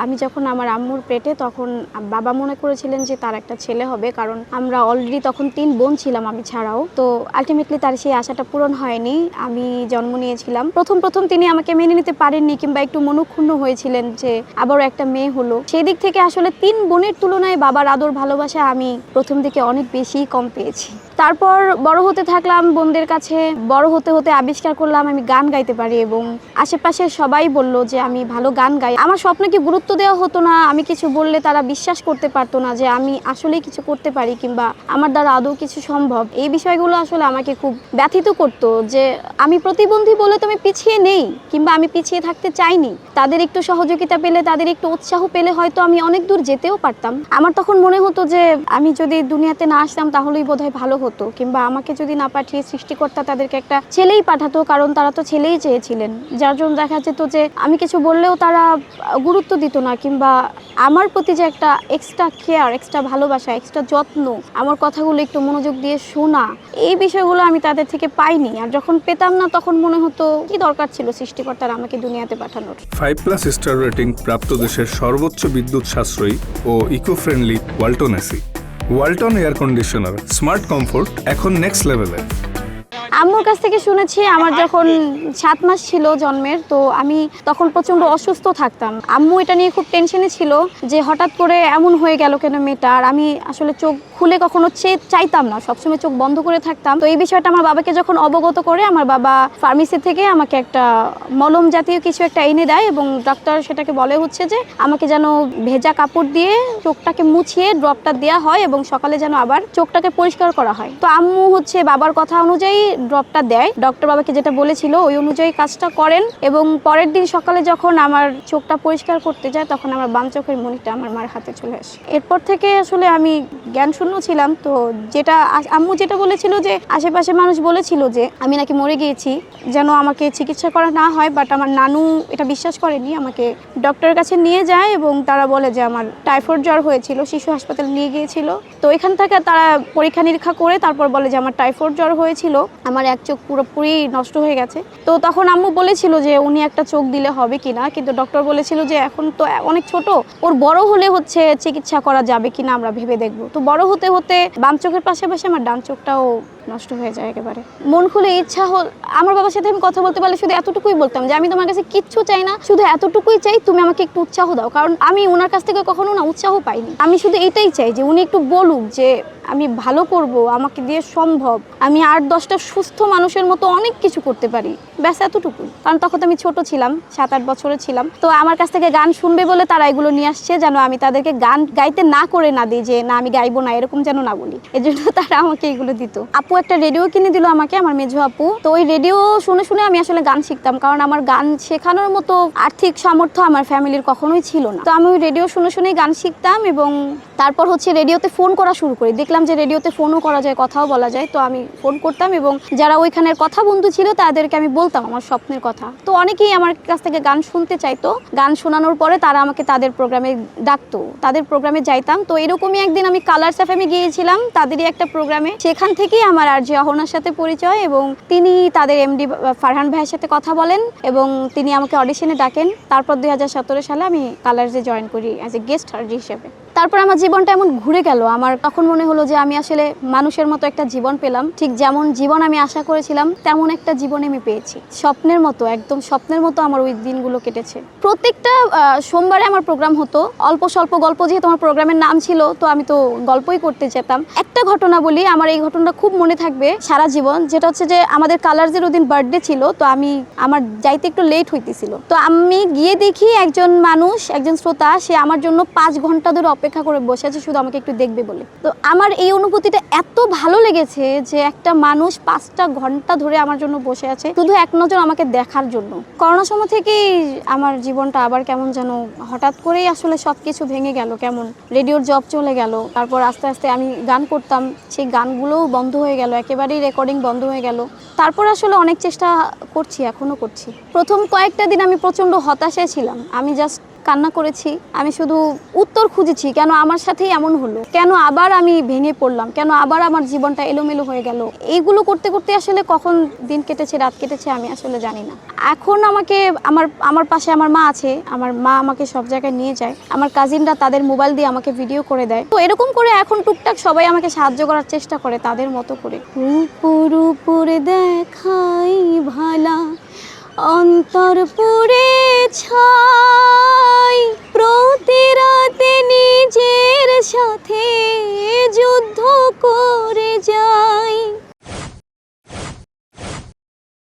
আমি যখন আমার আম্মুর পেটে তখন বাবা মনে করেছিলেন যে তার একটা ছেলে হবে, কারণ আমরা অলরেডি তখন 3 বোন ছিলাম আমি ছাড়াও। তো আলটিমেটলি তার সেই আশাটা পূরণ হয়নি। আমি জন্ম নিয়েছিলাম, প্রথম তিনি আমাকে মেনে নিতে পারেননি কিংবা একটু মনক্ষুণ্ণ হয়েছিলেন যে আবারও একটা মেয়ে হলো। সেই দিক থেকে আসলে 3 বোনের তুলনায় বাবার আদর ভালোবাসা আমি প্রথম দিকে অনেক বেশি কম পেয়েছি। তারপর বড় হতে থাকলাম বোনদের কাছে, বড় হতে হতে আবিষ্কার করলাম আমি গান গাইতে পারি এবং আশেপাশে সবাই বলল যে আমি ভালো গান গাই। আমার স্বপ্নকে গুরুত্ব দেওয়া হতো না, আমি কিছু বললে তারা বিশ্বাস করতে পারতো না যে আমি আসলেই কিছু করতে পারি কিংবা আমার দ্বারা আদৌ কিছু সম্ভব। এই বিষয়গুলো আসলে আমাকে খুব ব্যথিত করতো যে আমি প্রতিবন্ধী বলে তো আমি পিছিয়ে নেই কিংবা আমি পিছিয়ে থাকতে চাইনি। তাদের একটু সহযোগিতা পেলে, তাদের একটু উৎসাহ পেলে হয়তো আমি অনেক দূর যেতেও পারতাম। আমার তখন মনে হতো যে আমি যদি দুনিয়াতে না আসতাম তাহলেই বোধহয় ভালো হতো, কিংবা আমাকে যদি না পাঠিয়ে সৃষ্টিকর্তা তাদেরকে একটা ছেলেই পাঠাতো, কারণ তারা তো ছেলেই চেয়েছিলেন। যার জন্য দেখা যেত যে আমি কিছু বললেও তারা গুরুত্ব দিত না, কিংবা আমার প্রতি যে একটা এক্সট্রা কেয়ার, এক্সট্রা ভালোবাসা, এক্সট্রা যত্ন, আমার কথাগুলো একটু মনোযোগ দিয়ে শোনা, এই বিষয়গুলো আমি তাদের থেকে পাইনি। আর যখন পেতাম না তখন মনে হতো কি দরকার ছিল সৃষ্টিকর্তার আমাকে দুনিয়াতে পাঠানোর। 5+ স্টার রেটিং প্রাপ্ত দেশের সর্বোচ্চ বিদ্যুৎ সাশ্রয়ী ও eco friendly Walton AC. Walton air conditioner, smart comfort এখন নেক্সট লেভেলে। আম্মুর কাছ থেকে শুনেছি আমার যখন 7 মাস ছিল জন্মের, তো আমি তখন প্রচণ্ড অসুস্থ থাকতাম। আম্মু এটা নিয়ে খুব টেনশনে ছিল যে হঠাৎ করে এমন হয়ে গেল কেন মেয়েটা। আর আমি আসলে চোখ খুলে কখনো চাইতাম না, সবসময় চোখ বন্ধ করে থাকতাম। তো এই বিষয়টা আমার বাবাকে যখন অবগত করে, আমার বাবা ফার্মেসি থেকে আমাকে একটা মলম জাতীয় কিছু একটা এনে দেয় এবং ডাক্তার সেটাকে বলে হচ্ছে যে আমাকে যেন ভেজা কাপড় দিয়ে চোখটাকে মুছিয়ে ড্রপটা দেওয়া হয় এবং সকালে যেন আবার চোখটাকে পরিষ্কার করা হয়। তো আম্মু হচ্ছে বাবার কথা অনুযায়ী ড্রপটা দেয়, ডক্টর বাবাকে যেটা বলেছিল ওই অনুযায়ী কাজটা করেন। এবং পরের দিন সকালে যখন আমার চোখটা পরিষ্কার করতে যায় তখন আমার বাম চোখের মণিটা আমার মার হাতে চলে আসে। এরপর থেকে আসলে আমি জ্ঞান শূন্য ছিলাম। তো যেটা আম্মু যেটা বলেছিল যে আশেপাশে মানুষ বলেছিল যে আমি নাকি মরে গিয়েছি, যেন আমাকে চিকিৎসা করা না হয়, বাট আমার নানু এটা বিশ্বাস করেনি, আমাকে ডক্টরের কাছে নিয়ে যায় এবং তারা বলে যে আমার টাইফয়েড জ্বর হয়েছিল, শিশু হাসপাতালে নিয়ে গিয়েছিল। তো এখান থেকে তারা পরীক্ষা নিরীক্ষা করে তারপর বলে যে আমার টাইফয়েড জ্বর হয়েছিল, আমার এক চোখ পুরোপুরি নষ্ট হয়ে গেছে। তো তখন আম্মু বলেছিল যে উনি একটা চোখ দিলে হবে কিনা, কিন্তু ডক্টর বলেছিল যে এখন তো অনেক ছোট, ওর বড় হলে হচ্ছে চিকিৎসা করা যাবে কিনা আমরা ভেবে দেখবো। তো বড় হতে হতে বাম চোখের পাশাপাশি আমার ডান চোখটাও নষ্ট হয়ে যায় একেবারে। মন খুলে ইচ্ছা হল আমার বাবার সাথে আমি কথা বলতে পারলে শুধু এতটুকুই বলতাম যে আমি তোমার কাছে কিচ্ছু চাই না, শুধু এতটুকুই চাই তুমি আমাকে একটু উৎসাহ দাও, কারণ আমি ওনার কাছ থেকে কখনো না উৎসাহ পাইনি। আমি শুধু এটাই চাই যে উনি একটু বলুক যে আমি ভালো করব, আমাকে দিয়ে সম্ভব, আমি 8-10টা সুস্থ মানুষের মতো অনেক কিছু করতে পারি, ব্যাস এতটুকুই। কারণ তখন তো আমি ছোট ছিলাম, 7-8 বছরের ছিলাম। তো আমার কাছ থেকে গান শুনবে বলে তারা এগুলো নিয়ে আসছে যেন আমি তাদেরকে গান গাইতে না করে না দিই, যে না আমি গাইবো না এরকম যেন না বলি, এজন্য তারা আমাকে এগুলো দিত। আপু একটা রেডিও কিনে দিল আমাকে, আমার মেজো আপু। তো ওই রেডিও শুনে শুনে আমি আসলে গান শিখতাম, কারণ আমার গান শেখানোর মতো আর্থিক সামর্থ্য আমার ফ্যামিলির কখনোই ছিল না। তো আমি ওই রেডিও শুনে শুনেই গান শিখতাম এবং তারপর হচ্ছে রেডিওতে ফোন করা শুরু করি। দেখলাম যে রেডিওতে ফোনও করা যায়, কথাও বলা যায়। তো আমি ফোন করতাম এবং যারা ওইখানের কথা বন্ধু ছিল তাদেরকে আমি বলতাম আমার স্বপ্নের কথা। তো অনেকেই আমার কাছ থেকে গান শুনতে চাইতো। গান শোনানোর পরে তারা আমাকে তাদের প্রোগ্রামে ডাকতো, তাদের প্রোগ্রামে যাইতাম। তো এরকমই একদিন আমি কালার্স এফএমে গিয়েছিলাম, তাদেরই একটা প্রোগ্রামে। সেখান থেকেই আমার আর যে অহনার সাথে পরিচয় এবং তিনি তাদের এমডি ফারহান ভাইয়ের সাথে কথা বলেন এবং তিনি আমাকে অডিশনে ডাকেন। তারপর 2017 সালে আমি কালার্সে জয়েন করি অ্যাজ এ গেস্ট আর্টিস্ট হিসেবে। তারপর আমার জীবনটা এমন ঘুরে গেল, আমার তখন মনে হলো যে আমি আসলে মানুষের মতো একটা জীবন পেলাম। ঠিক যেমন জীবন আমি আশা করেছিলাম তেমন একটা জীবন আমি পেয়েছি, স্বপ্নের মতো, একদম স্বপ্নের মতো আমার ওই দিনগুলো কেটেছে। প্রত্যেকটা সোমবারে আমার প্রোগ্রাম হতো, অল্প স্বল্প গল্প, যেহেতু আমার প্রোগ্রামের নাম ছিল তো আমি তো গল্পই করতে যেতাম। একটা ঘটনা বলি, আমার এই ঘটনাটা খুব মনে থাকবে সারা জীবন, যেটা হচ্ছে যে আমাদের কালার্সের ওদিন বার্থডে ছিল। তো আমার যাইতে একটু লেট হইতেছিল। তো আমি গিয়ে দেখি একজন মানুষ, একজন শ্রোতা, সে আমার জন্য 5 ঘন্টা ধরে অপেক্ষা করে বসে আছে শুধু আমাকে একটু দেখবে বলে। তো আমার এই অনুভূতিটা এত ভালো লেগেছে যে একটা মানুষ 5টা ঘন্টা ধরে আমার জন্য বসে আছে শুধু এক নজর আমাকে দেখার জন্য। করোনার সময় থেকেই আমার জীবনটা আবার কেমন যেন হঠাৎ করেই আসলে সবকিছু ভেঙে গেল, কেমন রেডিওর জব চলে গেল। তারপর আস্তে আস্তে আমি গান করতাম, সেই গানগুলোও বন্ধ হয়ে গেল, একেবারেই রেকর্ডিং বন্ধ হয়ে গেল। তারপর আসলে অনেক চেষ্টা করছি, এখনো করছি। প্রথম কয়েকটা দিন আমি প্রচণ্ড হতাশায় ছিলাম, আমি জাস্ট কান্না করেছি, আমি শুধু উত্তর খুঁজেছি কেন আমার সাথেই এমন হলো, কেন আবার আমি ভেঙে পড়লাম, কেন আবার আমার জীবনটা এলোমেলো হয়ে গেল। এইগুলো করতে করতে আসলে কখন দিন কেটেছে রাত কেটেছে আমি আসলে জানি না। এখন আমাকে আমার পাশে আমার মা আছে, আমার মা আমাকে সব জায়গায় নিয়ে যায়, আমার কাজিনরা তাদের মোবাইল দিয়ে আমাকে ভিডিও করে দেয়। তো এরকম করে এখন টুকটাক সবাই আমাকে সাহায্য করার চেষ্টা করে তাদের মতো করে। উপর উপরে দেখাই ভালা, অন্তর পুরে ছাই।